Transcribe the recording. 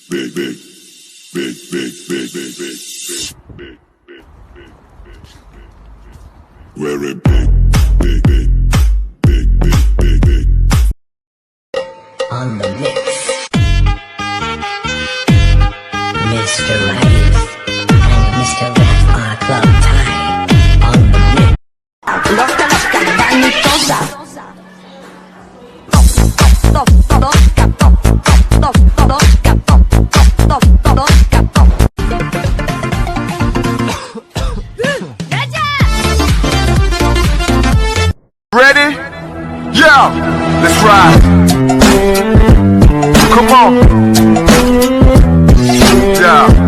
big, big, big, big, big, big, big, big, big, big, big, very big, big, big, big, big, big, big. On the mix, Mr. Rice and Mr. Ref are club tie. On the mix. Loca, loca, vanitosa. Ready? Yeah, let's ride. Come on. Yeah.